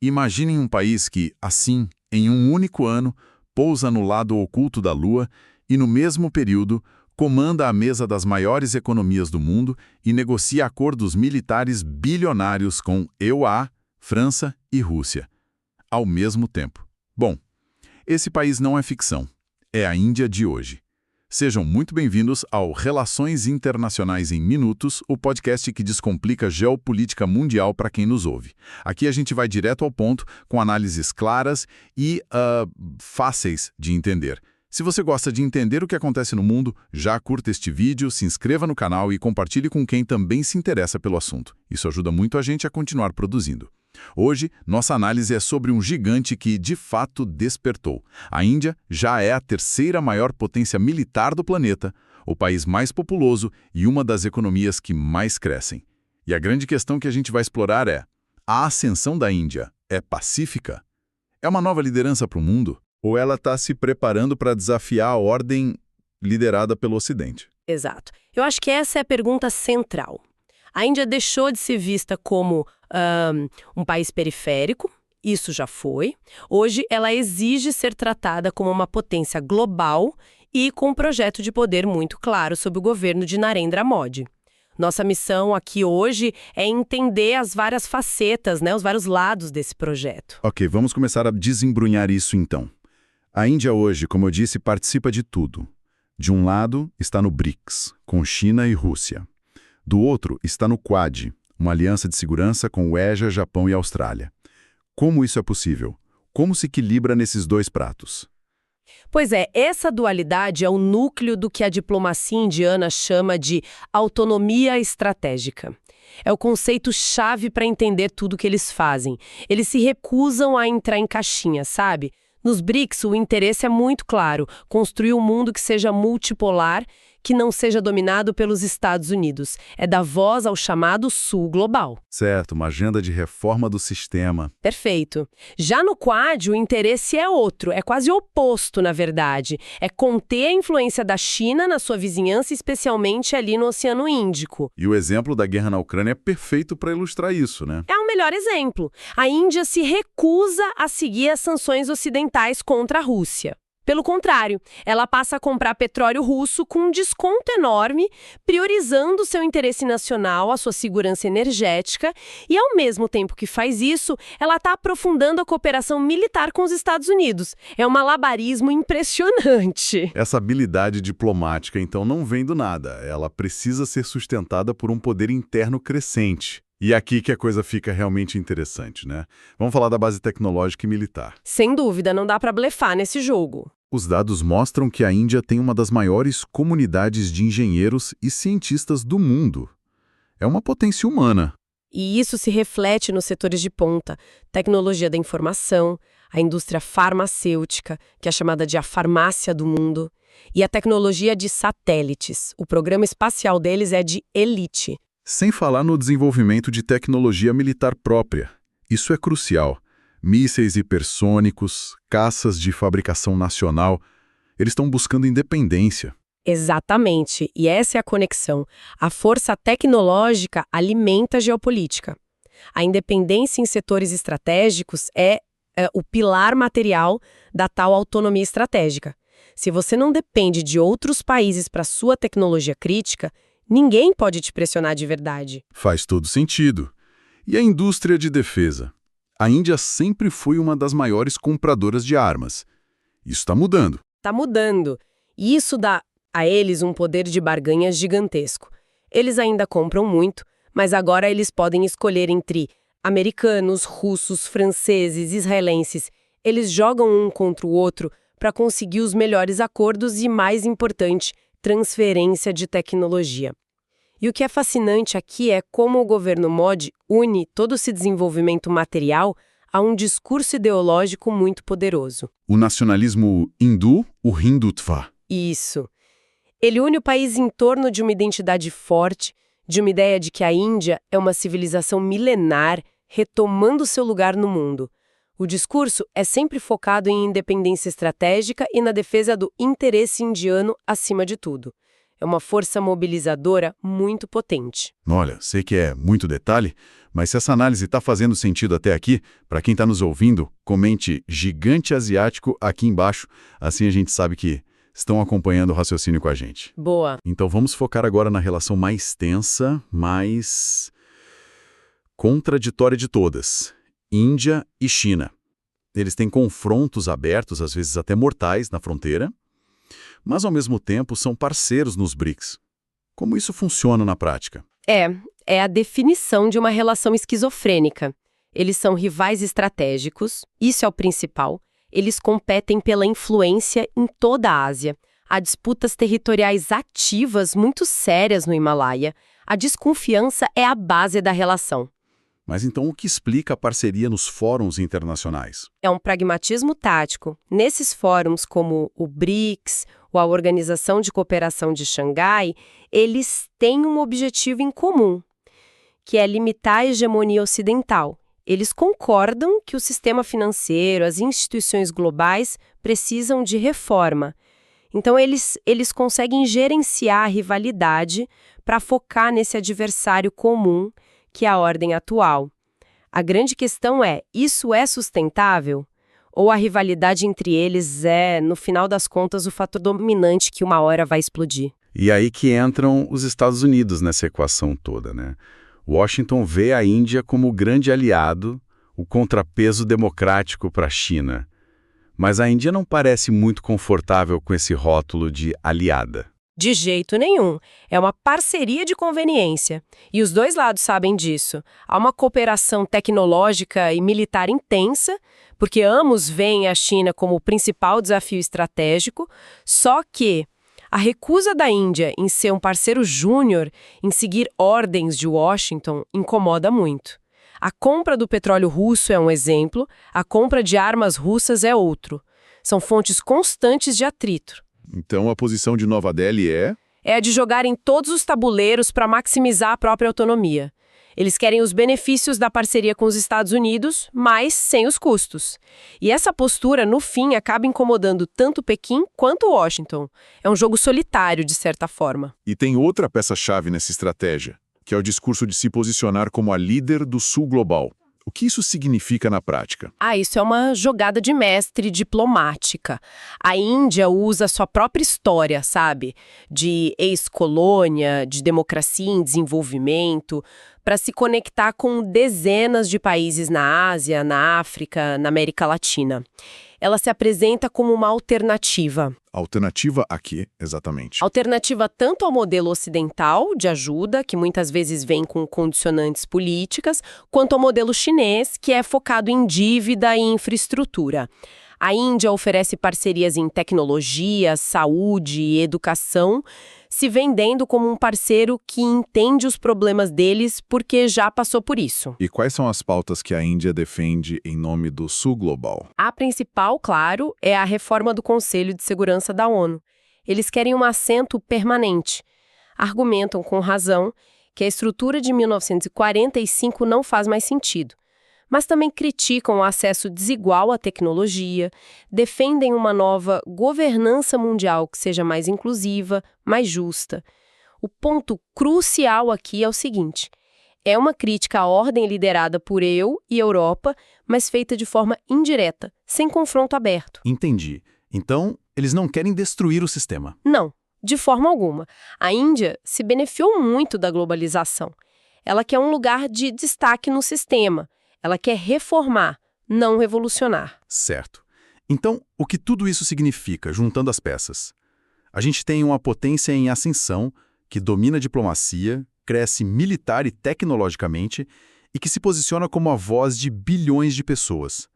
Imaginem um país que, assim, em um único ano, pousa no lado oculto da Lua e, no mesmo período, comanda a mesa das maiores economias do mundo e negocia acordos militares bilionários com EUA, França e Rússia, ao mesmo tempo. Bom, esse país não é ficção, é a Índia de hoje. Sejam muito bem-vindos ao Relações Internacionais em Minutos, o podcast que descomplica geopolítica mundial para quem nos ouve. Aqui a gente vai direto ao ponto, com análises claras e fáceis de entender. Se você gosta de entender o que acontece no mundo, já curta este vídeo, se inscreva no canal e compartilhe com quem também se interessa pelo assunto. Isso ajuda muito a gente a continuar produzindo. Hoje, nossa análise é sobre um gigante que, de fato, despertou. A Índia já é a terceira maior potência militar do planeta, o país mais populoso e uma das economias que mais crescem. E a grande questão que a gente vai explorar é: a ascensão da Índia é pacífica? É uma nova liderança para o mundo? Ou ela está se preparando para desafiar a ordem liderada pelo Ocidente? Exato. Eu acho que essa é a pergunta central. A Índia deixou de ser vista como um país periférico, isso já foi. Hoje, ela exige ser tratada como uma potência global e com um projeto de poder muito claro sob o governo de Narendra Modi. Nossa missão aqui hoje é entender as várias facetas, os vários lados desse projeto. Ok, vamos começar a desembrulhar isso então. A Índia hoje, como eu disse, participa de tudo. De um lado, está no BRICS, com China e Rússia. Do outro, está no Quad, uma aliança de segurança com o EJA, Japão e Austrália. Como isso é possível? Como se equilibra nesses dois pratos? Pois é, essa dualidade é o núcleo do que a diplomacia indiana chama de autonomia estratégica. É o conceito-chave para entender tudo o que eles fazem. Eles se recusam a entrar em caixinha, sabe? Nos BRICS, o interesse é muito claro: construir um mundo que seja multipolar, que não seja dominado pelos Estados Unidos. É dar voz ao chamado Sul Global. Certo, uma agenda de reforma do sistema. Perfeito. Já no Quad, o interesse é outro, é quase oposto, na verdade. É conter a influência da China na sua vizinhança, especialmente ali no Oceano Índico. E o exemplo da guerra na Ucrânia é perfeito para ilustrar isso, né? É o melhor exemplo. A Índia se recusa a seguir as sanções ocidentais contra a Rússia. Pelo contrário, ela passa a comprar petróleo russo com um desconto enorme, priorizando seu interesse nacional, a sua segurança energética, e ao mesmo tempo que faz isso, ela está aprofundando a cooperação militar com os Estados Unidos. É um malabarismo impressionante. Essa habilidade diplomática, então, não vem do nada. Ela precisa ser sustentada por um poder interno crescente. E aqui que a coisa fica realmente interessante, né? Vamos falar da base tecnológica e militar. Sem dúvida, não dá para blefar nesse jogo. Os dados mostram que a Índia tem uma das maiores comunidades de engenheiros e cientistas do mundo. É uma potência humana. E isso se reflete nos setores de ponta: tecnologia da informação, a indústria farmacêutica, que é chamada de a farmácia do mundo, e a tecnologia de satélites. O programa espacial deles é de elite. Sem falar no desenvolvimento de tecnologia militar própria. Isso é crucial. Mísseis hipersônicos, caças de fabricação nacional, eles estão buscando independência. Exatamente, e essa é a conexão. A força tecnológica alimenta a geopolítica. A independência em setores estratégicos é o pilar material da tal autonomia estratégica. Se você não depende de outros países para sua tecnologia crítica, ninguém pode te pressionar de verdade. Faz todo sentido. E a indústria de defesa? A Índia sempre foi uma das maiores compradoras de armas. Isso está mudando. Está mudando. E isso dá a eles um poder de barganha gigantesco. Eles ainda compram muito, mas agora eles podem escolher entre americanos, russos, franceses, israelenses. Eles jogam um contra o outro para conseguir os melhores acordos e, mais importante, transferência de tecnologia. E o que é fascinante aqui é como o governo Modi une todo esse desenvolvimento material a um discurso ideológico muito poderoso. O nacionalismo hindu, o Hindutva. Isso. Ele une o país em torno de uma identidade forte, de uma ideia de que a Índia é uma civilização milenar retomando seu lugar no mundo. O discurso é sempre focado em independência estratégica e na defesa do interesse indiano acima de tudo. É uma força mobilizadora muito potente. Olha, sei que é muito detalhe, mas se essa análise está fazendo sentido até aqui, para quem está nos ouvindo, comente gigante asiático aqui embaixo, assim a gente sabe que estão acompanhando o raciocínio com a gente. Boa. Então vamos focar agora na relação mais tensa, mais contraditória de todas: Índia e China. Eles têm confrontos abertos, às vezes até mortais, na fronteira, mas ao mesmo tempo são parceiros nos BRICS. Como isso funciona na prática? É a definição de uma relação esquizofrênica. Eles são rivais estratégicos, isso é o principal. Eles competem pela influência em toda a Ásia. Há disputas territoriais ativas muito sérias no Himalaia. A desconfiança é a base da relação. Mas então o que explica a parceria nos fóruns internacionais? É um pragmatismo tático. Nesses fóruns como o BRICS ou a Organização de Cooperação de Xangai, eles têm um objetivo em comum, que é limitar a hegemonia ocidental. Eles concordam que o sistema financeiro, as instituições globais precisam de reforma. Então, eles conseguem gerenciar a rivalidade para focar nesse adversário comum, que é a ordem atual. A grande questão é, isso é sustentável? Ou a rivalidade entre eles é, no final das contas, o fator dominante que uma hora vai explodir? E aí que entram os Estados Unidos nessa equação toda, né? Washington vê a Índia como o grande aliado, o contrapeso democrático para a China. Mas a Índia não parece muito confortável com esse rótulo de aliada. De jeito nenhum. É uma parceria de conveniência. E os dois lados sabem disso. Há uma cooperação tecnológica e militar intensa, porque ambos veem a China como o principal desafio estratégico, só que a recusa da Índia em ser um parceiro júnior, em seguir ordens de Washington, incomoda muito. A compra do petróleo russo é um exemplo, a compra de armas russas é outro. São fontes constantes de atrito. Então a posição de Nova Delhi é? É a de jogar em todos os tabuleiros para maximizar a própria autonomia. Eles querem os benefícios da parceria com os Estados Unidos, mas sem os custos. E essa postura, no fim, acaba incomodando tanto Pequim quanto Washington. É um jogo solitário, de certa forma. E tem outra peça-chave nessa estratégia, que é o discurso de se posicionar como a líder do Sul global. O que isso significa na prática? Isso é uma jogada de mestre diplomática. A Índia usa sua própria história, sabe? De ex-colônia, de democracia em desenvolvimento, para se conectar com dezenas de países na Ásia, na África, na América Latina. Ela se apresenta como uma alternativa. Alternativa a quê, exatamente? Alternativa tanto ao modelo ocidental de ajuda, que muitas vezes vem com condicionantes políticas, quanto ao modelo chinês, que é focado em dívida e infraestrutura. A Índia oferece parcerias em tecnologia, saúde e educação, se vendendo como um parceiro que entende os problemas deles porque já passou por isso. E quais são as pautas que a Índia defende em nome do Sul global? A principal, claro, é a reforma do Conselho de Segurança da ONU. Eles querem um assento permanente. Argumentam com razão que a estrutura de 1945 não faz mais sentido. Mas também criticam o acesso desigual à tecnologia, defendem uma nova governança mundial que seja mais inclusiva, mais justa. O ponto crucial aqui é o seguinte: é uma crítica à ordem liderada por EU e Europa, mas feita de forma indireta, sem confronto aberto. Entendi. Então, eles não querem destruir o sistema. Não, de forma alguma. A Índia se beneficiou muito da globalização. Ela quer um lugar de destaque no sistema. Ela quer reformar, não revolucionar. Certo. Então, o que tudo isso significa, juntando as peças? A gente tem uma potência em ascensão, que domina a diplomacia, cresce militar e tecnologicamente, e que se posiciona como a voz de bilhões de pessoas.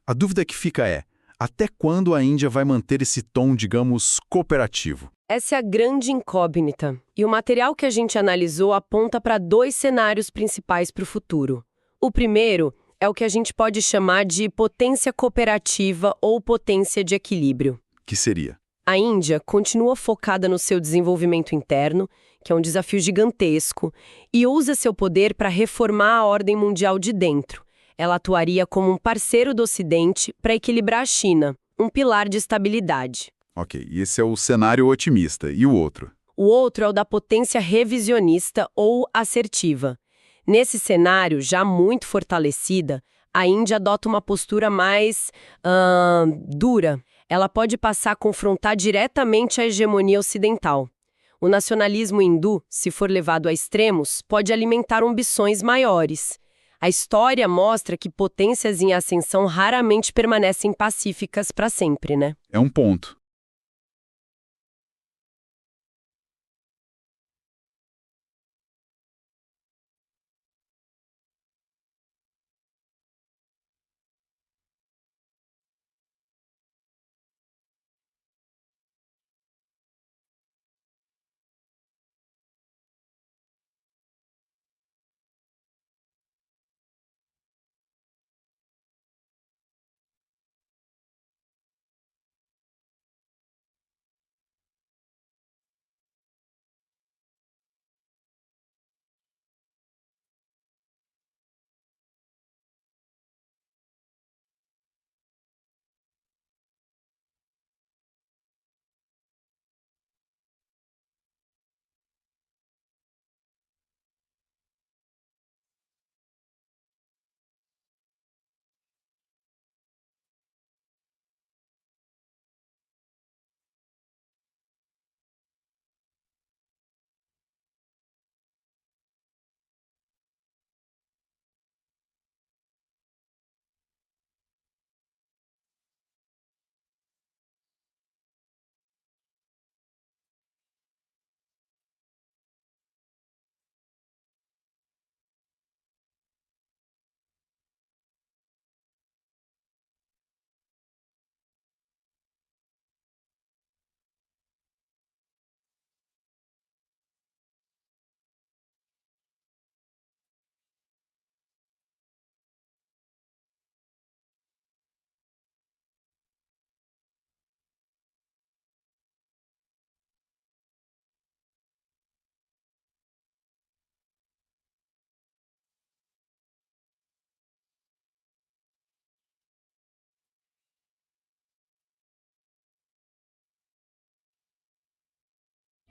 A dúvida que fica é, até quando a Índia vai manter esse tom, digamos, cooperativo? Essa é a grande incógnita. E o material que a gente analisou aponta para dois cenários principais para o futuro. O primeiro é o que a gente pode chamar de potência cooperativa ou potência de equilíbrio. Que seria? A Índia continua focada no seu desenvolvimento interno, que é um desafio gigantesco, e usa seu poder para reformar a ordem mundial de dentro. Ela atuaria como um parceiro do Ocidente para equilibrar a China, um pilar de estabilidade. Ok, e esse é o cenário otimista. E o outro? O outro é o da potência revisionista ou assertiva. Nesse cenário, já muito fortalecida, a Índia adota uma postura mais dura. Ela pode passar a confrontar diretamente a hegemonia ocidental. O nacionalismo hindu, se for levado a extremos, pode alimentar ambições maiores. A história mostra que potências em ascensão raramente permanecem pacíficas para sempre, né? É um ponto.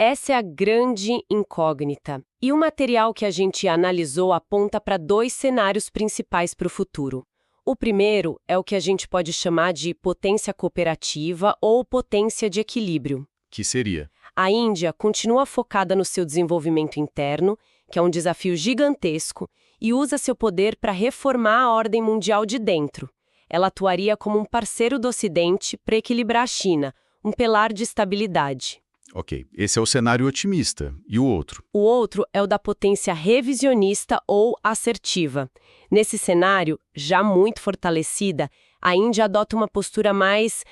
Essa é a grande incógnita. E o material que a gente analisou aponta para dois cenários principais para o futuro. O primeiro é o que a gente pode chamar de potência cooperativa ou potência de equilíbrio. Que seria? A Índia continua focada no seu desenvolvimento interno, que é um desafio gigantesco, e usa seu poder para reformar a ordem mundial de dentro. Ela atuaria como um parceiro do Ocidente para equilibrar a China, um pilar de estabilidade. Ok, esse é o cenário otimista. E o outro? O outro é o da potência revisionista ou assertiva. Nesse cenário, já muito fortalecida, a Índia adota uma postura mais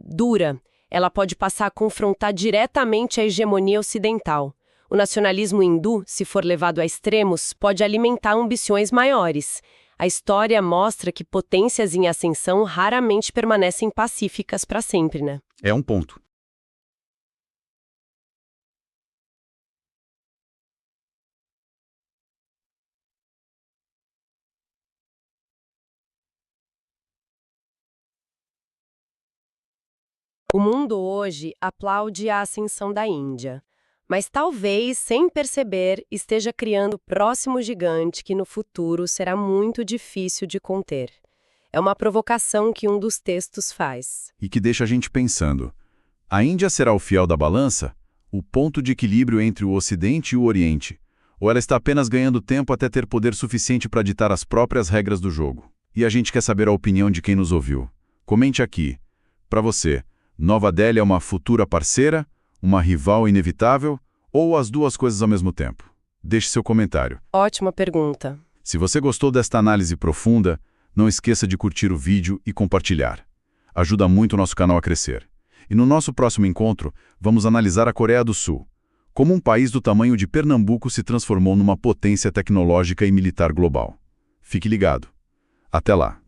dura. Ela pode passar a confrontar diretamente a hegemonia ocidental. O nacionalismo hindu, se for levado a extremos, pode alimentar ambições maiores. A história mostra que potências em ascensão raramente permanecem pacíficas para sempre, né? É um ponto. O mundo hoje aplaude a ascensão da Índia, mas talvez, sem perceber, esteja criando o próximo gigante que no futuro será muito difícil de conter. É uma provocação que um dos textos faz. E que deixa a gente pensando. A Índia será o fiel da balança? O ponto de equilíbrio entre o Ocidente e o Oriente? Ou ela está apenas ganhando tempo até ter poder suficiente para ditar as próprias regras do jogo? E a gente quer saber a opinião de quem nos ouviu. Comente aqui. Para você, Nova Delhi é uma futura parceira, uma rival inevitável ou as duas coisas ao mesmo tempo? Deixe seu comentário. Ótima pergunta. Se você gostou desta análise profunda, não esqueça de curtir o vídeo e compartilhar. Ajuda muito o nosso canal a crescer. E no nosso próximo encontro, vamos analisar a Coreia do Sul. Como um país do tamanho de Pernambuco se transformou numa potência tecnológica e militar global. Fique ligado. Até lá!